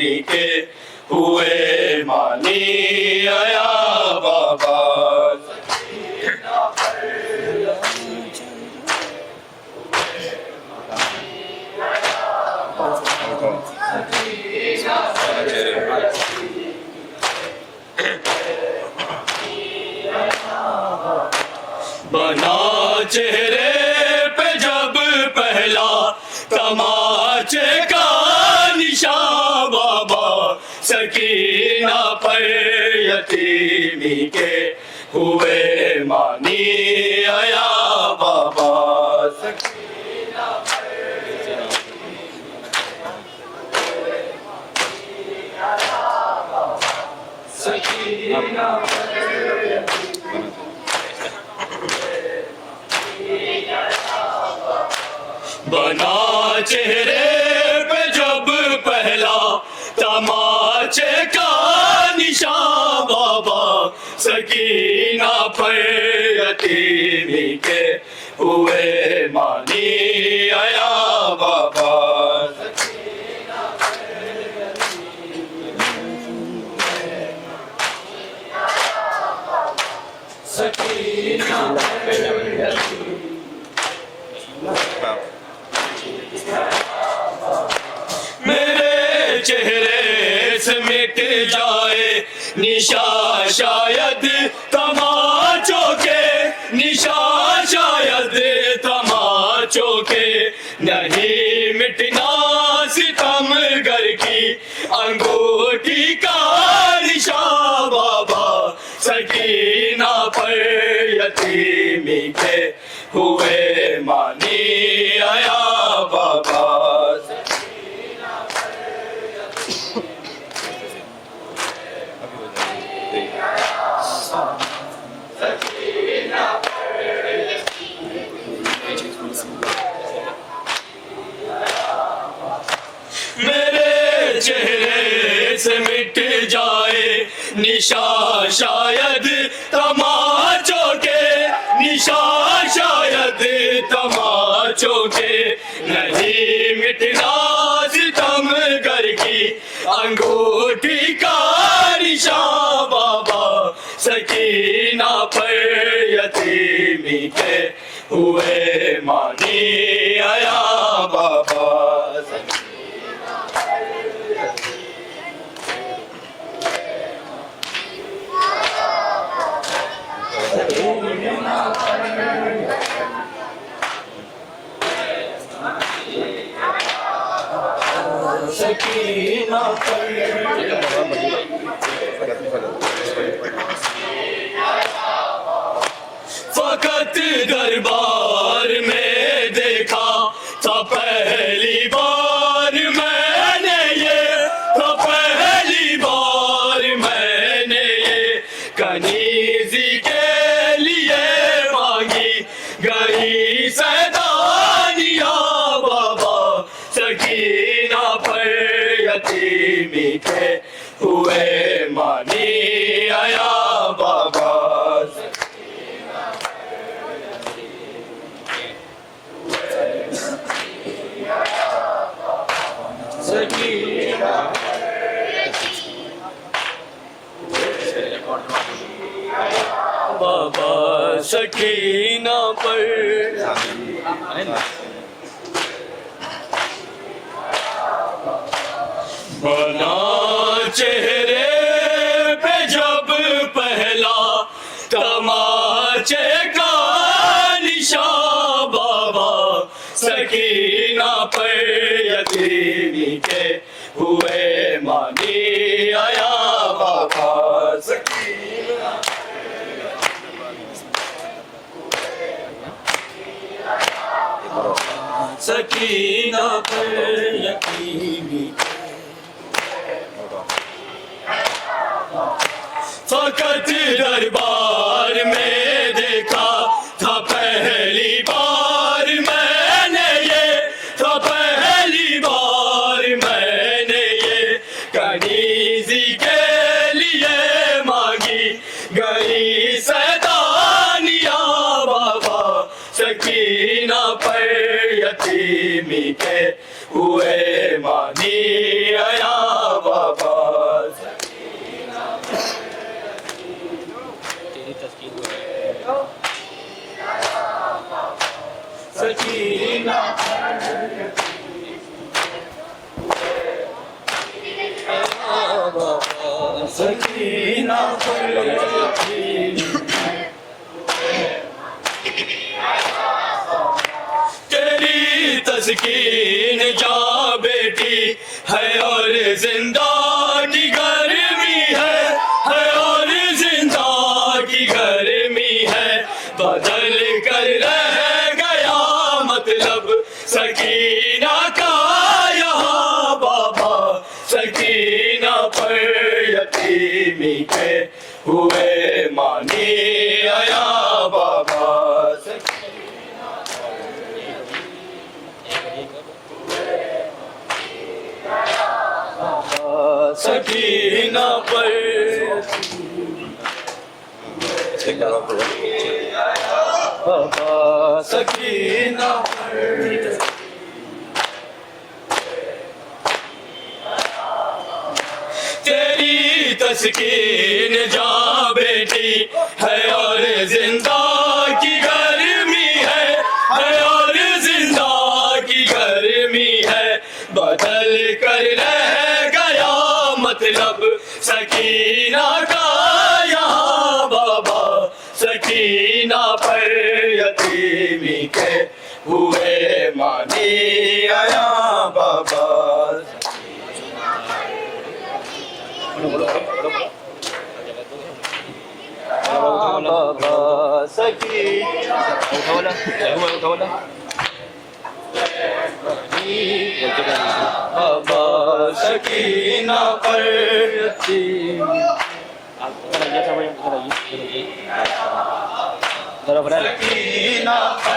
यतीमी के हुए मानी आया बाबा। बना चेहरे पे जब पहला तमाचे का निशान बाबा, सकीना पर यतीमी के हुए मानी आया बाबा। सकीना पर सकीना बना चेहरे पे जब पहला तमाचे का निशान बाबा, सकीना पर यतीमी के हुए मानी आया बाबा। सकीना पर सकीना मेरे चेहरे से मिट जाए निशा शायद तमाचों के, निशा शायद तमाचों के, नहीं मिटना सितम गर की अंगूठी का निशान बाबा, सकीना पर यतीमी के हुए मानी आया बाबा। मेरे चेहरे से मिट जाए निशा शायद तमाचों के, निशा शायद तमाचों के, नहीं मिटना सितम गर की अंगूठी का निशान बाबा, सकीना पर यतीमी के हुए मानी आया बाबा। सकीना पर फकत दरबार में देखा था पहली बार मैंने ये, था पहली बार मैंने ये, कनीज़ी के लिए मांगी गई सैदानिया बाबा, सकीना पर यतीमी के हुए मानी आया बाबा। सकीना बाबा, सकीना पर बना चेहरे पे जब पहला तमाचे का निशान बाबा, सकीना पर यतीमी के हुए मानी आया बाबा। सकीना सकीना पर यतीमी फकत दरबार में देखा था पहली बार मैंने ये, था पहली बार मैंने ये, कनीज़ी के लिए मांगी गई सैदानिया बाबा, सकीना पर यतीमी के हुए मानी आया बाबा। बाबा सकीना पर यतीम तेरी तस्कीन जा बेटी है और जिंदा की गर्मी है और जिंदा की गर्मी है बदल कर रह गया मतलब सकीना का यहाँ बाबा सकीना पर यतीमी के हुए मानी आया बाबा सकीना पर बाबा सकीना पर तेरी तस्कीन जा बेटी है और जिंदा की गर्मी है और जिंदा की गर्मी है बदल कर रह गया मतलब सकीना का यहाँ बाबा सकीना पर यतीमी के हुए मानी आया बाबा बाबा सकीना बाबा सकीना पर यतीम सकीना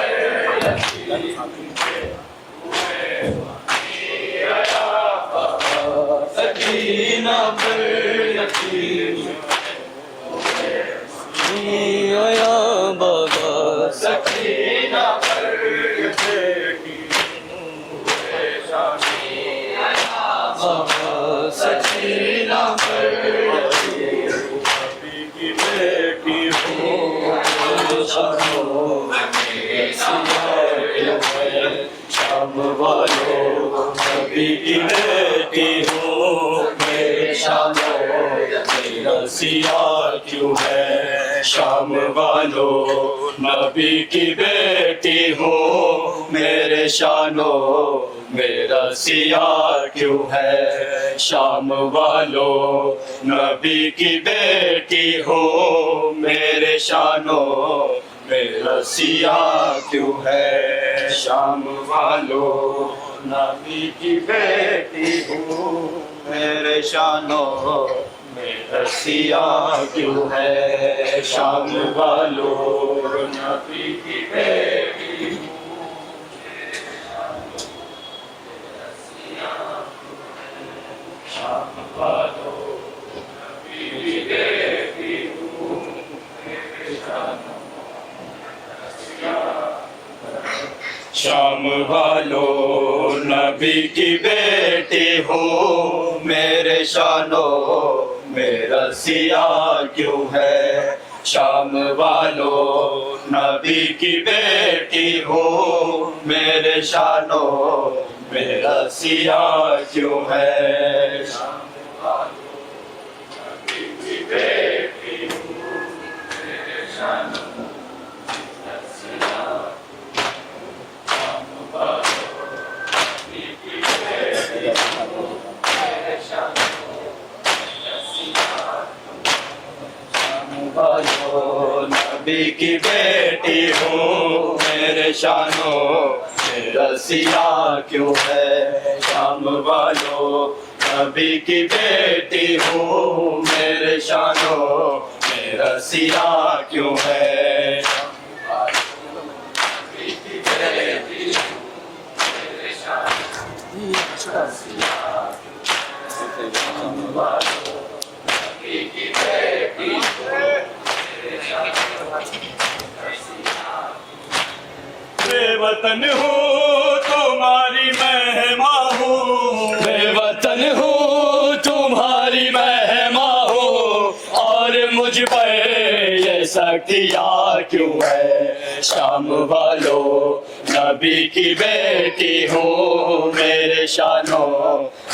पर सकीना पर यतीम आया बाबा सकीना पर सकीना पर की बेटी हो शाम वालों नबी की बेटी हो मेरे शानो मेरा सिया क्यों है शाम वालों नबी की बेटी हो मेरे शानो मेरा सिया क्यों है शाम वालों नबी की बेटी हो मेरे शानो मेरा सिया क्यों है शाम वालों नबी की बेटी हो मेरे शानो मेरा सिया क्यों है शाम वालों नबी की बेटी शाम वालों नबी की बेटी हो मेरे शानो शाम वालों नबी की बेटी हो मेरे शानो मेरा सिया क्यों है शाम वालों नबी की बेटी हो मेरे शानो मेरा सिया क्यों है शाम वालों नबी की बेटी हो मेरे शानो नबी की बेटी हूँ मेरे शानो मेरा सिया क्यों है शाम वालों नबी की बेटी हूँ मेरे शानो मेरा सिया क्यों है वतन हूँ तुम्हारी महिमा हूँ मैं वतन हूँ तुम्हारी महिमा हूँ और मुझ पर ये शक्तिया क्यों है शाम वालों नबी की बेटी हूँ मेरे शानो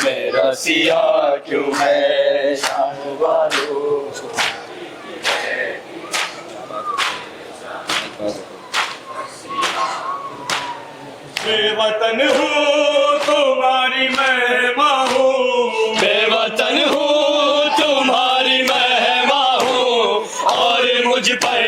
मेरा सिया क्यों है शाम वालों। बेवतन हूँ तुम्हारी महिमा हूँ, बेवतन हूँ तुम्हारी महिमा हूँ, और मुझ पर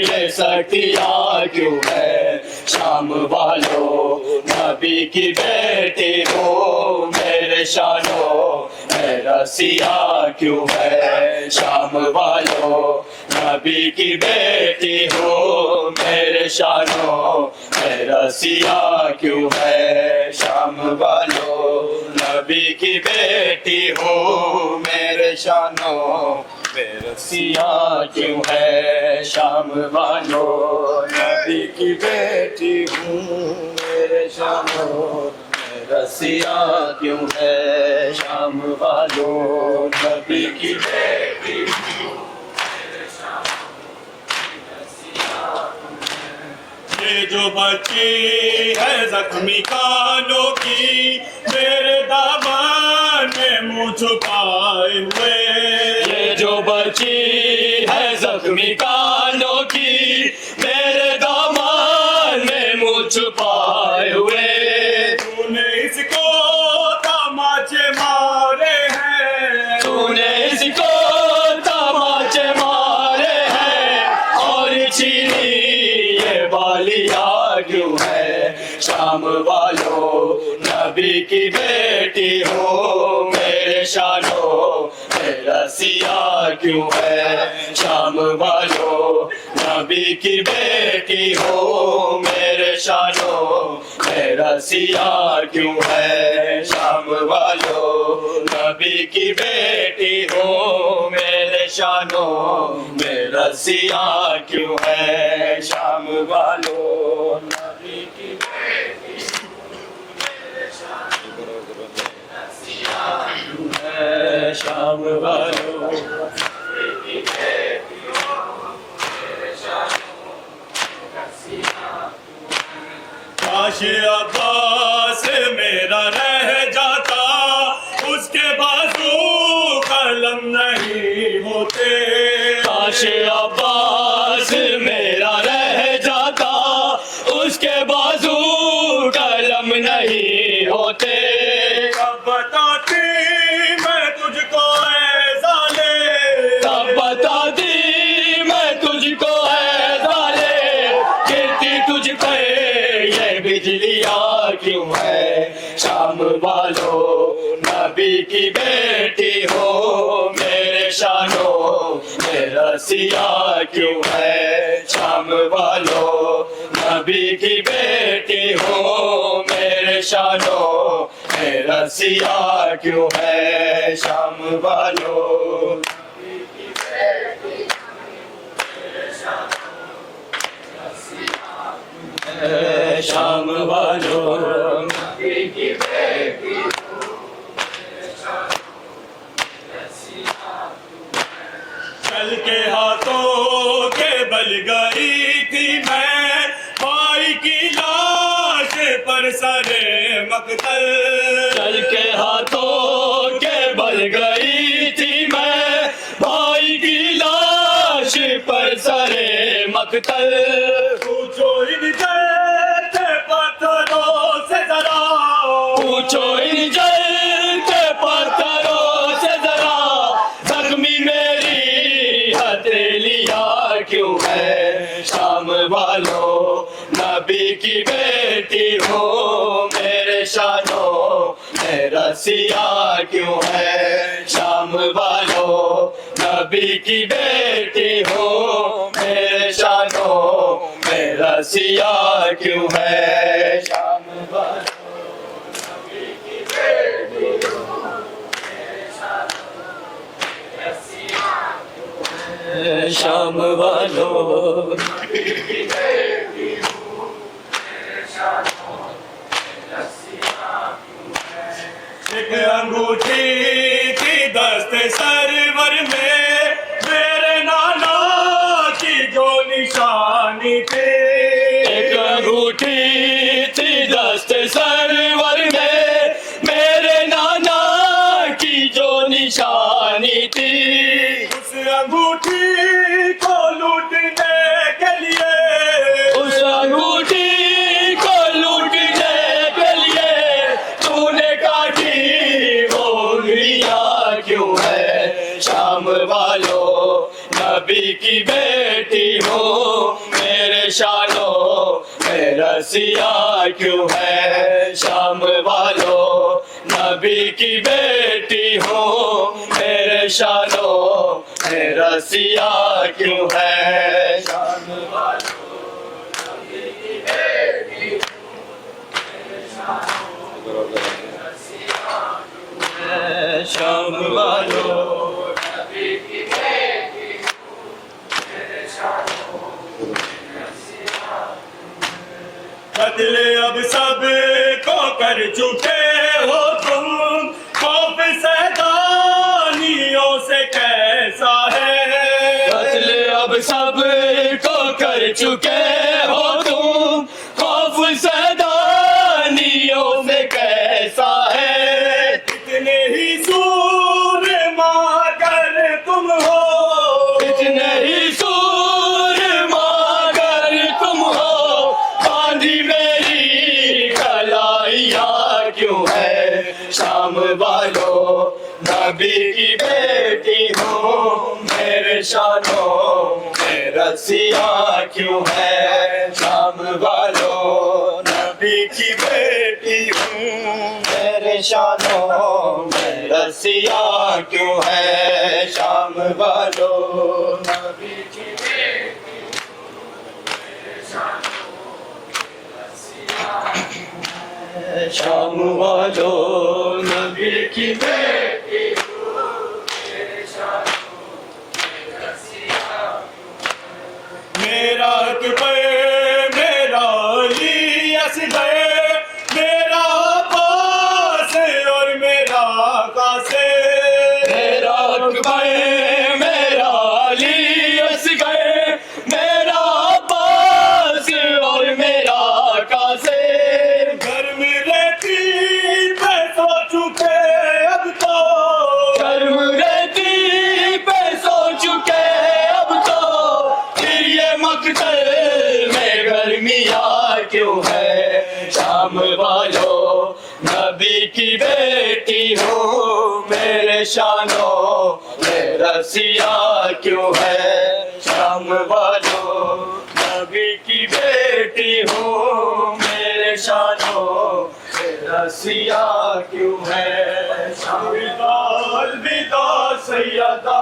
ये शक्तियाँ क्यों है शाम वालों। नबी की बेटी हो मेरे शानो, मेरा सिया क्यों है शाम वालों। नबी की बेटी हो मेरे शानो, मेरा सिया क्यों है शाम वालों। नबी की बेटी हो मेरे शानो, मेरा सिया क्यों है शाम वालों। नबी की बेटी हूँ मेरे शानो, मेरा सिया क्यों है शाम वालों। नबी की बेटी ये जो बच्ची है जख्मी कानों की, मेरे दामन में मुँह छुपाए हुए। ये जो बच्ची है जख्मी कानों की, मेरे दामन में मुँह छुपाए हुए। तूने इसको तमाचे मारे हैं, तूने इसको तमाचे मारे हैं, और छीनी वालिया क्यों है शाम वालों। नबी की बेटी हो मेरे शानो, मेरा सिया क्यों है शाम वालों। नबी की बेटी हो मेरे शानो, मेरा सिया क्यों है शाम वालों। नबी की बेटी हो मेरे शानो, मेरा सिया क्यों है शाम वालों। नबी की बेटी मेरे शानो, मेरा सिया क्यों है शाम वालों। नबी की बेटी हो मेरे शानो, मेरा सिया। काश अब्बास मेरा रह जाता, उसके बाजू कलम नहीं होते। काश अब्बास मेरा रह जाता, उसके बाजू कलम नहीं होते। कब बताती मैं तुझको ऐ ज़ाले, कब बताती मैं तुझको ऐ ज़ाले, गिरती तुझ पे ये बिजलियाँ क्यों है शाम वालों। नबी की बेटी हो मेरे शानो, मेरा सिया क्यों है शाम वालों। नबी की बेटी हो मेरे शानो, मेरा सिया क्यों है शाम वालों। नबी की बेटी मेरे शानो, मेरा सिया क्यों है शाम वालों। नबी की बेटी चल के हाथों के बल गई थी मैं, भाई की लाश पर सरे मकतल। चल के हाथों के बल गई थी मैं, भाई की लाश पर सरे मकतल। पूछो इन जलते पत्थरों से जरा, पूछो इन जलते पत्थरों से जरा, जख्मी मेरी हथेलियाँ क्यों है शाम वालों। नबी की बेटी हो मेरे शानो, मेरा सिया क्यों है शाम वालों। नबी की बेटी हो मेरे शानो, मेरा सिया क्यों है शाम वालों। नबी की बेटी हो मेरे शानो, मेरा सिया क्यों है शाम वालों। नबी की बेटी हो मेरे शानो, मेरा सिया क्यों है। एक अंगूठी थी दस्ते सरवर में, मेरे नाना की जो निशानी थी। एक अंगूठी थी दस्ते सरवर में, मेरे नाना की जो निशानी जवानी थी, उस अंगूठी को लूटने के लिए, उस अंगूठी को लूटने के लिए तूने काटी वो उंगलियां क्यों है शाम वालों, नबी की बेटी हो मेरे शानो में रसिया क्यों है शाम वालों, नबी की बेटी हो मेरे शानो में रसिया क्यों है शाम वालों, नबी की बेटी हो मेरे शानो में रसिया क्यों है शाम वालों, नबी की बेटी हो मेरे शानो में रसिया। बदले अब सब को कर चुके हो तुम, खौफ सैतानियों से कैसा है, बदले अब सब को कर चुके हो तुम, खौफ सैतानियों से कैसा है, इतने ही सूर मागर तुम हो, इतने ही सूर मागर तुम हो, बांधी मेरी कलाइया क्यों है शाम वालों, नबी की बेटी हो मेरे शानों में रसिया क्यों है शाम वालों, नबी की बेटी हूँ मेरे शानों में रसिया क्यों है शाम वालों, नबी की बेटी हूँ मेरे शानों में रसिया क्यों है शाम वालों, नबी की बेटी हूँ मेरे शानों में रसिया मेरा पे मेरा अली असगर, मेरा पास और मेरा कासे, मेरा अकबर मेरा अली असगर, मेरा अब्बास और मेरा कासिम, घर में रहती मैं सो चुके अब तो, कर्म रहती पे सो चुके अब तो, फिर ये मकतल में गर्मिया क्यों है शाम वालों, नबी की बेटी हो मेरे शानों में रसिया क्यों है शाम वालों, नबी की बेटी हो मेरे शानों में रसिया क्यों है शाम। अलविदा अलविदा सैयदा